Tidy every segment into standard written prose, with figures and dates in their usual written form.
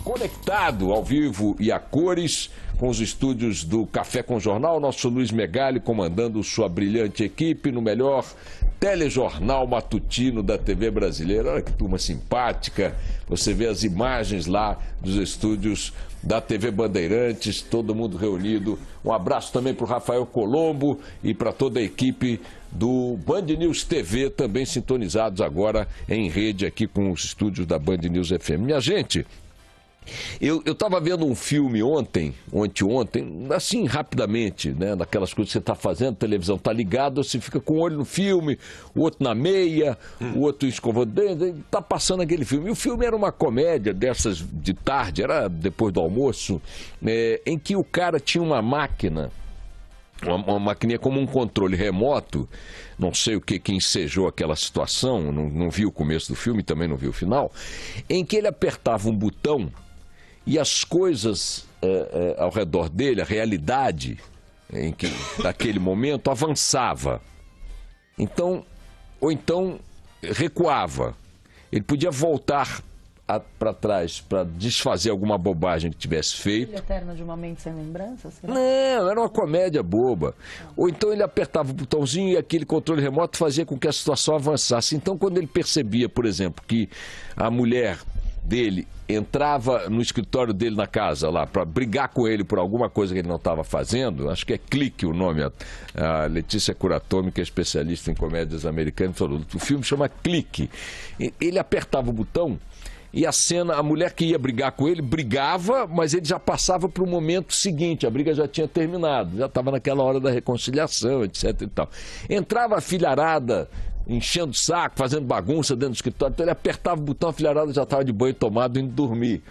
conectado ao vivo e a cores com os estúdios do Café com Jornal, nosso Luiz Megali comandando sua brilhante equipe no melhor telejornal matutino da TV brasileira. Olha que turma simpática, você vê as imagens lá dos estúdios da TV Bandeirantes, todo mundo reunido. Um abraço também para o Rafael Colombo e para toda a equipe do Band News TV, também sintonizados agora em rede aqui com os estúdios da Band News FM. Minha gente, eu estava vendo um filme ontem, assim, rapidamente, né? Daquelas coisas que você está fazendo, a televisão está ligada, você fica com o olho no filme, o outro na meia, o outro escovando dentro, está passando aquele filme. E o filme era uma comédia dessas de tarde, era depois do almoço, em que o cara tinha uma máquina, uma maquininha como um controle remoto, não sei o que ensejou aquela situação, não vi o começo do filme, também não vi o final, em que ele apertava um botão e as coisas ao redor dele, a realidade daquele momento avançava. Ou então recuava. Ele podia voltar para trás para desfazer alguma bobagem que tivesse feito. Ilha Eterna de uma Mente Sem Lembrança? Será? Não, era uma comédia boba. Ou então ele apertava o botãozinho e aquele controle remoto fazia com que a situação avançasse. Então, quando ele percebia, por exemplo, que a mulher dele entrava no escritório dele na casa lá para brigar com ele por alguma coisa que ele não estava fazendo, acho que é Clique o nome, a Letícia Curatomi, que é especialista em comédias americanas, falou, o filme chama Clique. Ele apertava o botão e a mulher que ia brigar com ele, brigava, mas ele já passava para o momento seguinte, a briga já tinha terminado, já estava naquela hora da reconciliação, etc e tal. Entrava a filharada, enchendo o saco, fazendo bagunça dentro do escritório, então ele apertava o botão, a filharada já estava de banho tomado, indo dormir.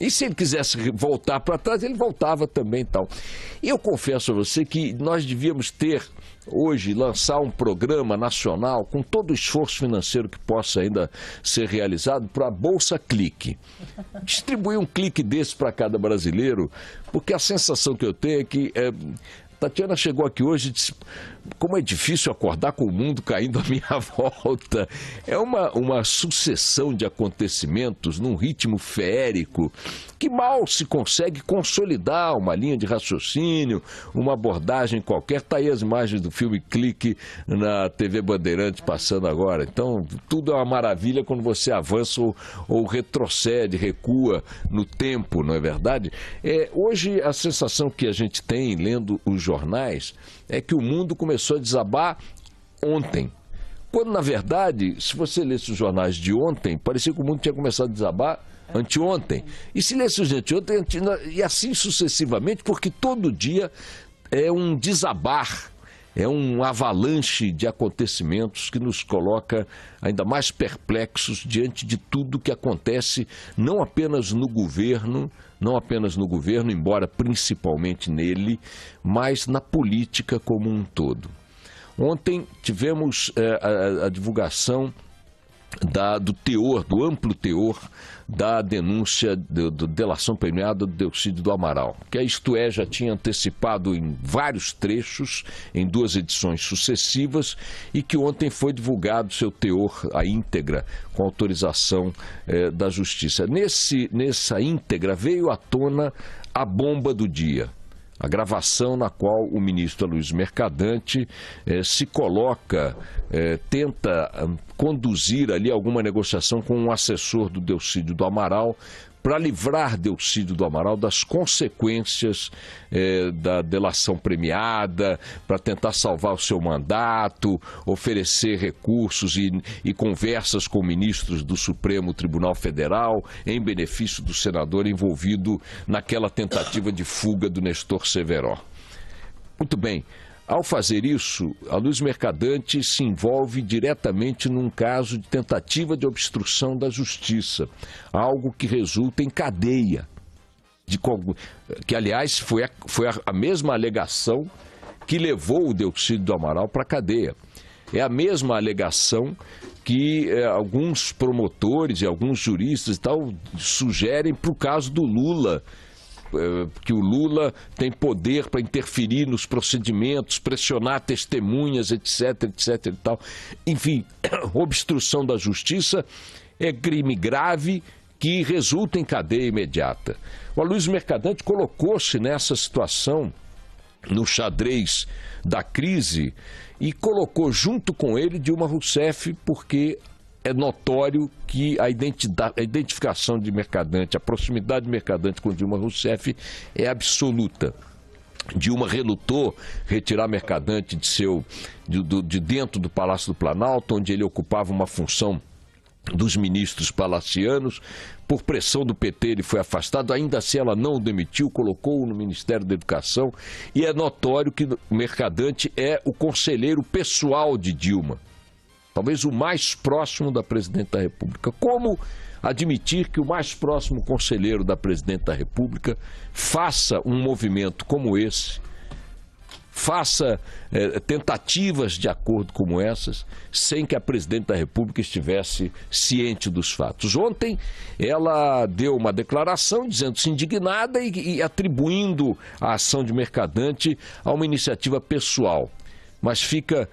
E se ele quisesse voltar para trás, ele voltava também e tal. E eu confesso a você que nós devíamos ter, hoje, lançar um programa nacional com todo o esforço financeiro que possa ainda ser realizado para a Bolsa Clique. Distribuir um clique desse para cada brasileiro, porque a sensação que eu tenho é que Tatiana chegou aqui hoje e disse, como é difícil acordar com o mundo caindo à minha volta. É uma sucessão de acontecimentos num ritmo feérico que mal se consegue consolidar uma linha de raciocínio, uma abordagem qualquer. Está aí as imagens do filme Clique na TV Bandeirantes passando agora. Então, tudo é uma maravilha quando você avança ou retrocede, recua no tempo, não é verdade? Hoje, a sensação que a gente tem lendo os jornais é que o mundo começou a desabar ontem. Quando, na verdade, se você lesse os jornais de ontem, parecia que o mundo tinha começado a desabar anteontem. E se lesse os de anteontem, e assim sucessivamente, porque todo dia é um desabar, é um avalanche de acontecimentos que nos coloca ainda mais perplexos diante de tudo que acontece, não apenas no governo, embora principalmente nele, mas na política como um todo. Ontem tivemos a divulgação do amplo teor da denúncia de delação premiada do Delcídio do Amaral, que isto já tinha antecipado em vários trechos, em 2 edições sucessivas, e que ontem foi divulgado seu teor, a íntegra, com autorização da Justiça. Nessa íntegra veio à tona a bomba do dia. A gravação na qual o ministro Aloysio Mercadante se coloca, tenta conduzir ali alguma negociação com um assessor do Delcídio do Amaral para livrar Delcídio do Amaral das consequências da delação premiada, para tentar salvar o seu mandato, oferecer recursos e conversas com ministros do Supremo Tribunal Federal em benefício do senador envolvido naquela tentativa de fuga do Nestor Severo. Muito bem. Ao fazer isso, Aloysio Mercadante se envolve diretamente num caso de tentativa de obstrução da justiça, algo que resulta em cadeia, que aliás foi a mesma alegação que levou o Delcídio do Amaral para a cadeia. É a mesma alegação que alguns promotores e alguns juristas e tal sugerem para o caso do Lula, que o Lula tem poder para interferir nos procedimentos, pressionar testemunhas, etc, etc e tal. Enfim, obstrução da justiça é crime grave que resulta em cadeia imediata. O Aloysio Mercadante colocou-se nessa situação, no xadrez da crise, e colocou junto com ele Dilma Rousseff, porque é notório que a identificação de Mercadante, a proximidade de Mercadante com Dilma Rousseff é absoluta. Dilma relutou retirar Mercadante de dentro do Palácio do Planalto, onde ele ocupava uma função dos ministros palacianos. Por pressão do PT ele foi afastado, ainda assim ela não o demitiu, colocou-o no Ministério da Educação, e é notório que Mercadante é o conselheiro pessoal de Dilma, talvez o mais próximo da Presidente da República. Como admitir que o mais próximo conselheiro da Presidente da República faça um movimento como esse, faça tentativas de acordo como essas, sem que a Presidente da República estivesse ciente dos fatos? Ontem ela deu uma declaração dizendo-se indignada e atribuindo a ação de Mercadante a uma iniciativa pessoal. Mas fica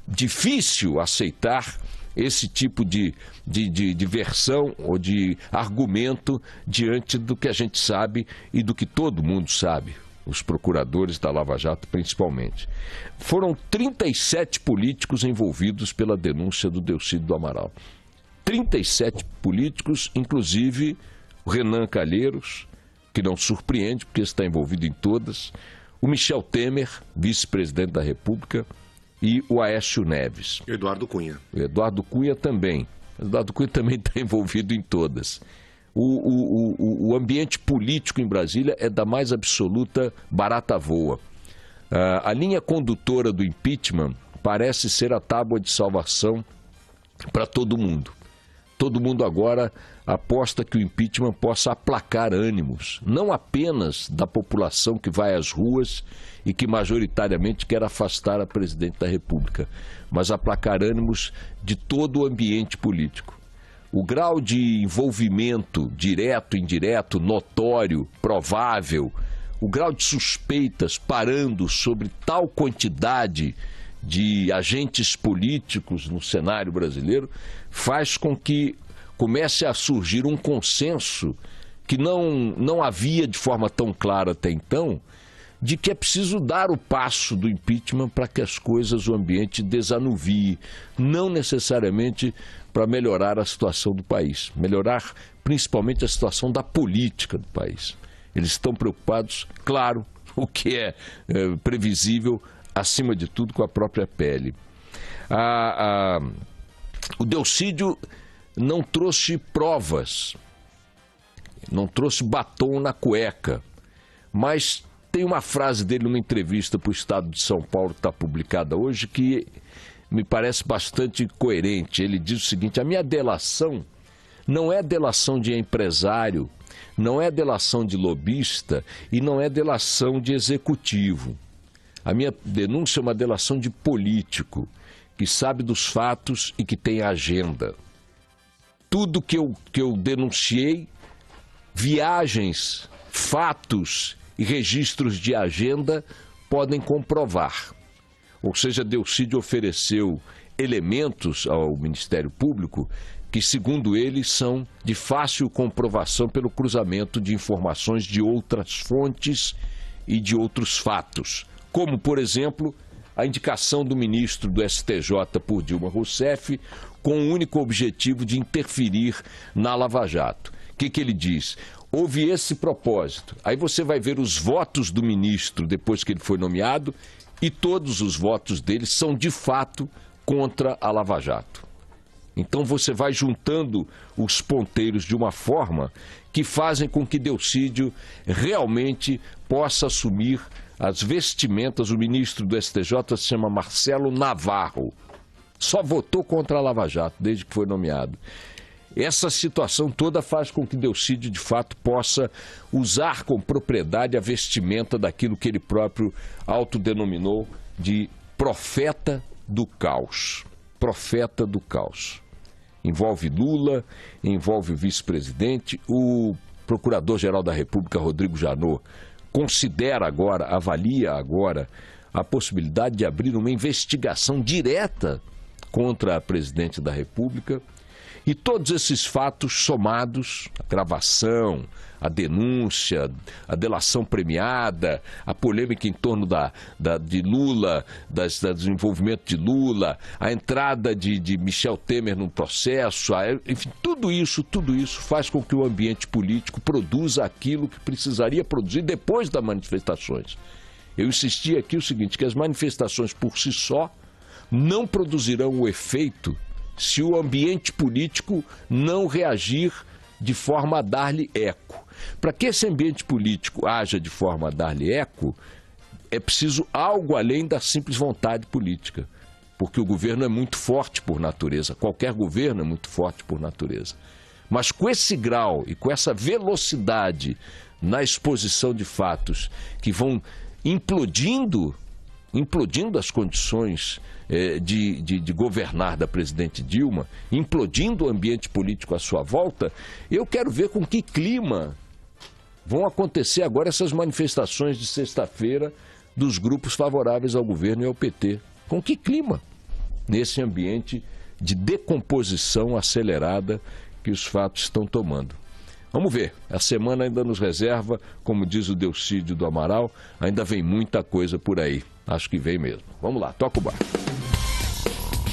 difícil aceitar esse tipo de versão ou de argumento diante do que a gente sabe e do que todo mundo sabe, os procuradores da Lava Jato principalmente. Foram 37 políticos envolvidos pela denúncia do Delcídio do Amaral. 37 políticos, inclusive o Renan Calheiros, que não surpreende porque está envolvido em todas, o Michel Temer, vice-presidente da República, e o Aécio Neves. Eduardo Cunha. O Eduardo Cunha também. O Eduardo Cunha também está envolvido em todas. O ambiente político em Brasília é da mais absoluta barata voa. A linha condutora do impeachment parece ser a tábua de salvação para todo mundo. Todo mundo agora aposta que o impeachment possa aplacar ânimos, não apenas da população que vai às ruas e que majoritariamente quer afastar a Presidente da República, mas aplacar ânimos de todo o ambiente político. O grau de envolvimento direto, indireto, notório, provável, o grau de suspeitas parando sobre tal quantidade de agentes políticos no cenário brasileiro faz com que comece a surgir um consenso que não havia de forma tão clara até então, de que é preciso dar o passo do impeachment para que as coisas, o ambiente desanuvie, não necessariamente para melhorar a situação do país, melhorar principalmente a situação da política do país. Eles estão preocupados, claro, o que é previsível, acima de tudo, com a própria pele. O Delcídio não trouxe provas, não trouxe batom na cueca, mas tem uma frase dele numa entrevista para o Estado de São Paulo, que está publicada hoje, que me parece bastante coerente. Ele diz o seguinte: a minha delação não é delação de empresário, não é delação de lobista e não é delação de executivo. A minha denúncia é uma delação de político, que sabe dos fatos e que tem agenda. Tudo que eu denunciei, viagens, fatos e registros de agenda podem comprovar. Ou seja, Delcídio ofereceu elementos ao Ministério Público que, segundo ele, são de fácil comprovação pelo cruzamento de informações de outras fontes e de outros fatos. Como, por exemplo, a indicação do ministro do STJ por Dilma Rousseff com o único objetivo de interferir na Lava Jato. O que ele diz? Houve esse propósito. Aí você vai ver os votos do ministro depois que ele foi nomeado e todos os votos dele são de fato contra a Lava Jato. Então você vai juntando os ponteiros de uma forma que fazem com que Delcídio realmente possa assumir as vestimentas. O ministro do STJ se chama Marcelo Navarro. Só votou contra a Lava Jato desde que foi nomeado. Essa situação toda faz com que Delcídio, de fato, possa usar com propriedade a vestimenta daquilo que ele próprio autodenominou de profeta do caos. Profeta do caos. Envolve Lula, envolve o vice-presidente. O Procurador-Geral da República, Rodrigo Janot, considera agora, avalia agora a possibilidade de abrir uma investigação direta contra a Presidente da República. E todos esses fatos somados, a gravação, a denúncia, a delação premiada, a polêmica em torno de Lula, do desenvolvimento de Lula, a entrada de Michel Temer num processo, enfim, tudo isso faz com que o ambiente político produza aquilo que precisaria produzir depois das manifestações. Eu insisti aqui o seguinte, que as manifestações por si só não produzirão o efeito se o ambiente político não reagir de forma a dar-lhe eco. Para que esse ambiente político haja de forma a dar-lhe eco, é preciso algo além da simples vontade política, porque o governo é muito forte por natureza, qualquer governo é muito forte por natureza. Mas com esse grau e com essa velocidade na exposição de fatos que vão implodindo as condições de governar da presidente Dilma, implodindo o ambiente político à sua volta, eu quero ver com que clima vão acontecer agora essas manifestações de sexta-feira dos grupos favoráveis ao governo e ao PT. Com que clima? Nesse ambiente de decomposição acelerada que os fatos estão tomando. Vamos ver, a semana ainda nos reserva, como diz o Delcídio do Amaral, ainda vem muita coisa por aí. Acho que vem mesmo. Vamos lá, toca o barco.